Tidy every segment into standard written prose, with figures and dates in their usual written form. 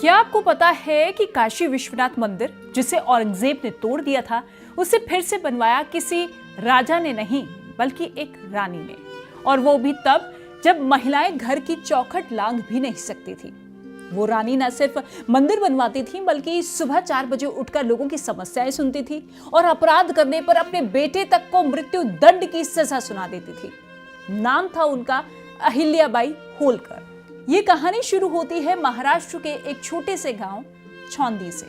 क्या आपको पता है कि काशी विश्वनाथ मंदिर, जिसे औरंगजेब ने तोड़ दिया था, उसे फिर से बनवाया किसी राजा ने नहीं बल्कि एक रानी ने। और वो भी तब जब महिलाएं घर की चौखट लांघ भी नहीं सकती थी। वो रानी न सिर्फ मंदिर बनवाती थी बल्कि सुबह 4 बजे उठकर लोगों की समस्याएं सुनती थी और अपराध करने पर अपने बेटे तक को मृत्यु दंड की सजा सुना देती थी। नाम था उनका अहिल्याबाई होलकर। ये कहानी शुरू होती है महाराष्ट्र के एक छोटे से गांव छौंदी से।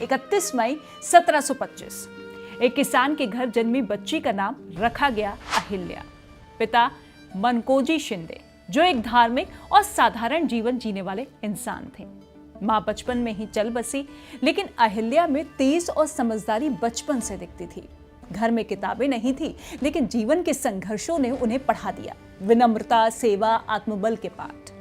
31 मई 1725 एक किसान के घर जन्मी बच्ची का नाम रखा गया अहिल्या। पिता मनकोजी शिंदे, जो एक धार्मिक और साधारण जीवन जीने वाले इंसान थे। मां बचपन में ही चल बसी, लेकिन अहिल्या में तेज और समझदारी बचपन से दिखती थी। घर में किताबें नहीं थी, लेकिन जीवन के संघर्षों ने उन्हें पढ़ा दिया। विनम्रता, सेवा, आत्मबल के पाठ।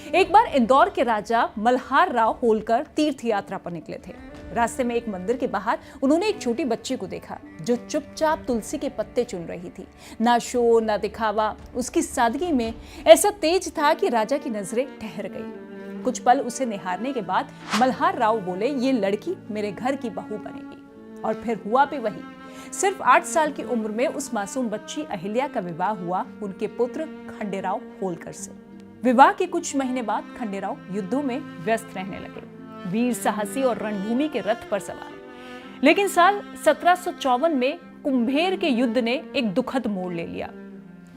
एक बार इंदौर के राजा मल्हार राव होलकर तीर्थ यात्रा पर निकले थे। रास्ते में एक मंदिर के बाहर उन्होंने एक छोटी बच्ची को देखा जो चुपचाप तुलसी के पत्ते चुन रही थी। ना शोर ना दिखावा, उसकी सादगी में ऐसा तेज था कि राजा की नजरें ठहर गई। कुछ पल उसे निहारने के बाद मल्हार राव बोले, ये लड़की मेरे घर की बहू बनेगी। और फिर हुआ भी वही। सिर्फ 8 साल की उम्र में उस मासूम बच्ची अहिल्या का विवाह हुआ उनके पुत्र खंडेराव होलकर से। विवाह के कुछ महीने बाद खंडेराव युद्धों में व्यस्त रहने लगे, वीर साहसी और रणभूमि के रथ पर सवार। लेकिन साल 1754 में कुंभेर के युद्ध ने एक दुखद मोड़ ले लिया।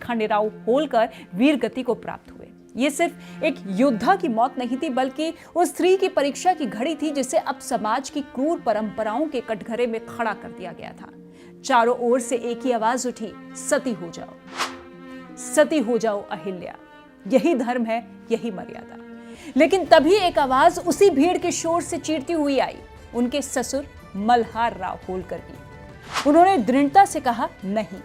खंडेराव होलकर वीर गति को प्राप्त हुए। ये सिर्फ एक योद्धा की मौत नहीं थी, बल्कि उस स्त्री की परीक्षा की घड़ी थी जिसे अब समाज की क्रूर परंपराओं के कटघरे में खड़ा कर दिया गया था। चारों ओर से एक ही आवाज उठी, सती हो जाओ, सती हो जाओ अहिल्या। यही धर्म है, यही मर्यादा। लेकिन तभी एक आवाज उसी भीड़ के शोर से चीरती हुई आई, उनके ससुर मल्हार राव होलकर की। उन्होंने दृढ़ता से कहा, नहीं,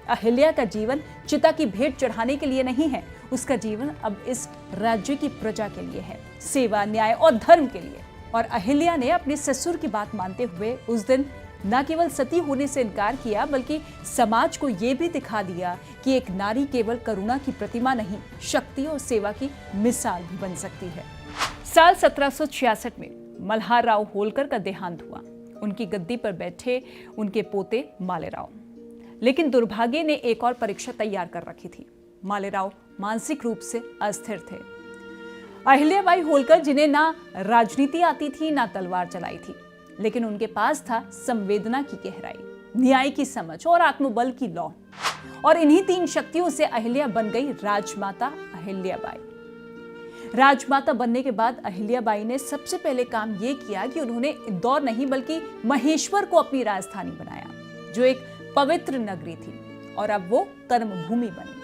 अहिल्या का जीवन चिता की भेंट चढ़ाने के लिए नहीं है। उसका जीवन अब इस राज्य की प्रजा के लिए है, सेवा, न्याय और धर्म के लिए। और अहिल्या ने अपने ससुर की बात मानते हुए उस दिन न केवल सती होने से इनकार किया, बल्कि समाज को यह भी दिखा दिया कि एक नारी केवल करुणा की प्रतिमा नहीं, शक्ति और सेवा की मिसाल भी बन सकती है। साल 1766 में मल्हार राव होलकर का देहांत हुआ। उनकी गद्दी पर बैठे उनके पोते मालेराव। लेकिन दुर्भाग्य ने एक और परीक्षा तैयार कर रखी थी। मालेराव मानसिक रूप से अस्थिर थे। अहिल्याबाई होलकर, जिन्हें ना राजनीति आती थी ना तलवार चलाई थी, लेकिन उनके पास था संवेदना की गहराई, न्याय की समझ और आत्मबल की लौ। और इन्हीं 3 शक्तियों से अहिल्या बन गई राजमाता अहिल्याबाई। राजमाता बनने के बाद अहिल्याबाई ने सबसे पहले काम यह किया कि उन्होंने इंदौर नहीं बल्कि महेश्वर को अपनी राजधानी बनाया, जो एक पवित्र नगरी थी और अब वो कर्मभूमि बनी।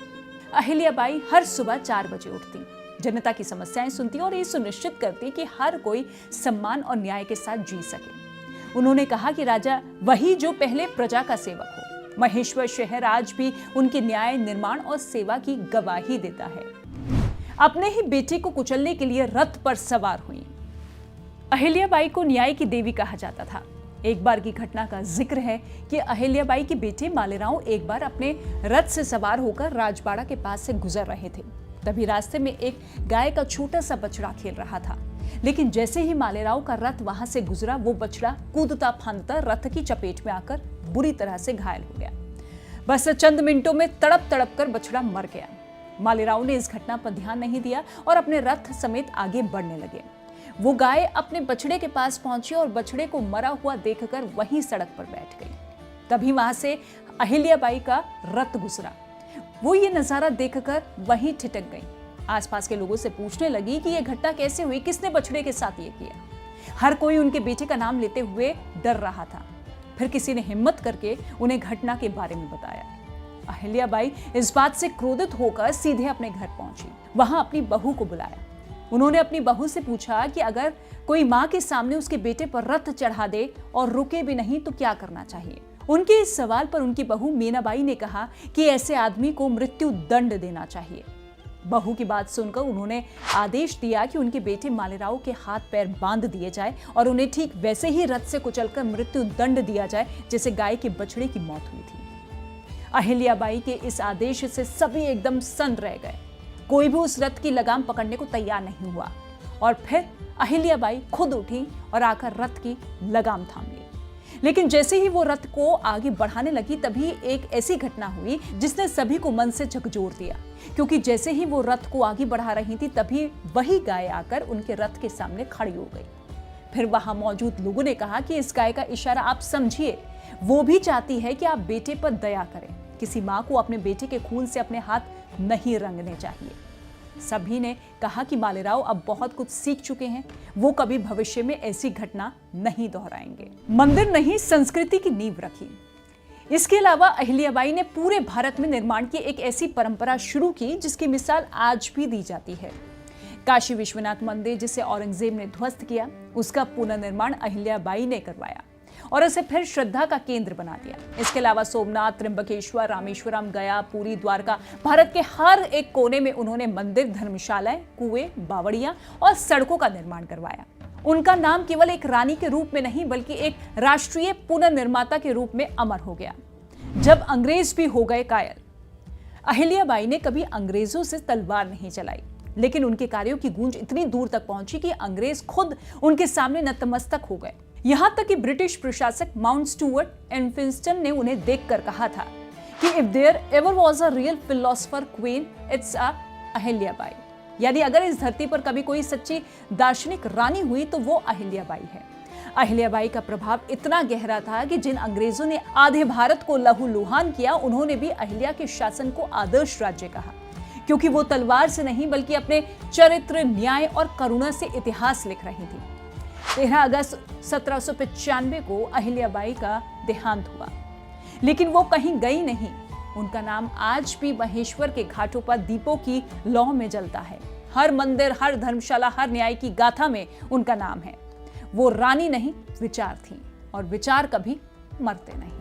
अहिल्याबाई हर सुबह 4 बजे उठती, जनता की समस्याएं सुनती और ये सुनिश्चित करती कि हर कोई सम्मान और न्याय के साथ जी सके। उन्होंने कहा कि राजा वही जो पहले प्रजा का सेवक हो। महेश्वर शहर आज भी उनके न्याय, निर्माण और सेवा की गवाही देता है। अपने ही बेटे को कुचलने के लिए रथ पर सवार हुई। अहिल्याबाई को न्याय की देवी कहा जाता था। एक बार की घटना का जिक्र है कि अहिल्याबाई के बेटे मालेराव एक बार अपने रथ से सवार होकर राजबाड़ा के पास से गुजर रहे थे। तभी रास्ते में एक गाय का छोटा सा बछड़ा खेल रहा था। लेकिन जैसे ही मालेराव का रथ वहां से गुजरा, वो बछड़ा कूदता फांदता रथ की चपेट में आकर बुरी तरह से घायल हो गया। बस चंद मिनटों में तड़प तड़प कर बछड़ा मर गया। मालेराव ने इस घटना पर ध्यान नहीं दिया और अपने रथ समेत आगे बढ़ने लगे। वो गाय अपने बछड़े के पास पहुंची और बछड़े को मरा हुआ देखकर वहीं सड़क पर बैठ गई। तभी वहां से अहिल्याबाई का रथ गुजरा। वो ये नजारा देखकर वहीं ठिठक गई। आसपास के लोगों से पूछने लगी कि यह घटना कैसे हुई, किसने बछड़े के साथ ये किया। हर कोई उनके बेटे का नाम लेते हुए डर रहा था। फिर किसी ने हिम्मत करके उन्हें घटना के बारे में बताया। अहिल्याबाई इस बात से क्रोधित होकर सीधे अपने घर पहुंची। वहां अपनी बहू को बुलाया। उन्होंने अपनी बहू से पूछा कि अगर कोई मां के सामने उसके बेटे पर रथ चढ़ा दे और रुके भी नहीं तो क्या करना चाहिए। उनके इस सवाल पर उनकी बहू मीनाबाई ने कहा कि ऐसे आदमी को मृत्यु दंड देना चाहिए। बहू की बात सुनकर उन्होंने आदेश दिया कि उनके बेटे मालेराव के हाथ पैर बांध दिए जाए और उन्हें ठीक वैसे ही रथ से कुचलकर मृत्यु दंड दिया जाए जैसे गाय के बछड़े की मौत हुई थी। अहिल्याबाई के इस आदेश से सभी एकदम सन्न रह गए। कोई भी उस रथ की लगाम पकड़ने को तैयार नहीं हुआ। और फिर अहिल्याबाई खुद उठी और आकर रथ की लगाम थाम ली। लेकिन जैसे ही वो रथ को आगे बढ़ाने लगी तभी एक ऐसी घटना हुई जिसने सभी को मन से झकझोर दिया, क्योंकि जैसे ही वो रथ को आगे बढ़ा रही थी तभी वही गाय आकर उनके रथ के सामने खड़ी हो गई। फिर वहां मौजूद लोगों ने कहा कि इस गाय का इशारा आप समझिए, वो भी चाहती है कि आप बेटे पर दया करें। किसी माँ को अपने बेटे के खून से अपने हाथ नहीं रंगने चाहिए। सभी ने कहा कि मालेराव अब बहुत कुछ सीख चुके हैं, वो कभी भविष्य में ऐसी घटना नहीं दोहराएंगे। मंदिर नहीं, संस्कृति की नींव रखी। इसके अलावा अहिल्याबाई ने पूरे भारत में निर्माण की एक ऐसी परंपरा शुरू की जिसकी मिसाल आज भी दी जाती है। काशी विश्वनाथ मंदिर जिसे औरंगजेब ने ध्वस्त किया, उसका पुनर्निर्माण अहिल्याबाई ने करवाया और उसे फिर श्रद्धा का केंद्र बना दिया। इसके अलावा सोमनाथ, त्र्यंबकेश्वर, रामेश्वरम, गया, पुरी, द्वारका, भारत के हर एक कोने में उन्होंने मंदिर, धर्मशालाएं, कुएं, बावड़ियां और सड़कों का निर्माण करवाया। उनका नाम केवल एक रानी के रूप में नहीं बल्कि एक राष्ट्रीय पुनर्निर्माता के रूप में अमर हो गया। जब अंग्रेज भी हो गए कायल, अहिल्याबाई ने कभी अंग्रेजों से तलवार नहीं चलाई, लेकिन उनके कार्यों की गूंज इतनी दूर तक पहुंची कि अंग्रेज खुद उनके सामने नतमस्तक हो गए। यहां तक कि ब्रिटिश प्रशासक माउंट स्टुअर्ट एल्फिंस्टन ने उन्हें देखकर कहा था कि if there ever was a real philosopher queen, it's Ahilyabai. यानी अगर इस धरती पर कभी कोई सच्ची दार्शनिक रानी हुई तो वो अहिल्याबाई है। अहिल्याबाई का प्रभाव इतना गहरा था कि जिन अंग्रेजों ने आधे भारत को लहूलुहान किया, उन्होंने भी अहिल्या के शासन को आदर्श राज्य कहा, क्योंकि वो तलवार से नहीं बल्कि अपने चरित्र, न्याय और करुणा से इतिहास लिख रही थी। 13 अगस्त 1795 को अहिल्याबाई का देहांत हुआ, लेकिन वो कहीं गई नहीं। उनका नाम आज भी महेश्वर के घाटों पर दीपों की लौ में जलता है। हर मंदिर, हर धर्मशाला, हर न्याय की गाथा में उनका नाम है। वो रानी नहीं, विचार थी, और विचार कभी मरते नहीं।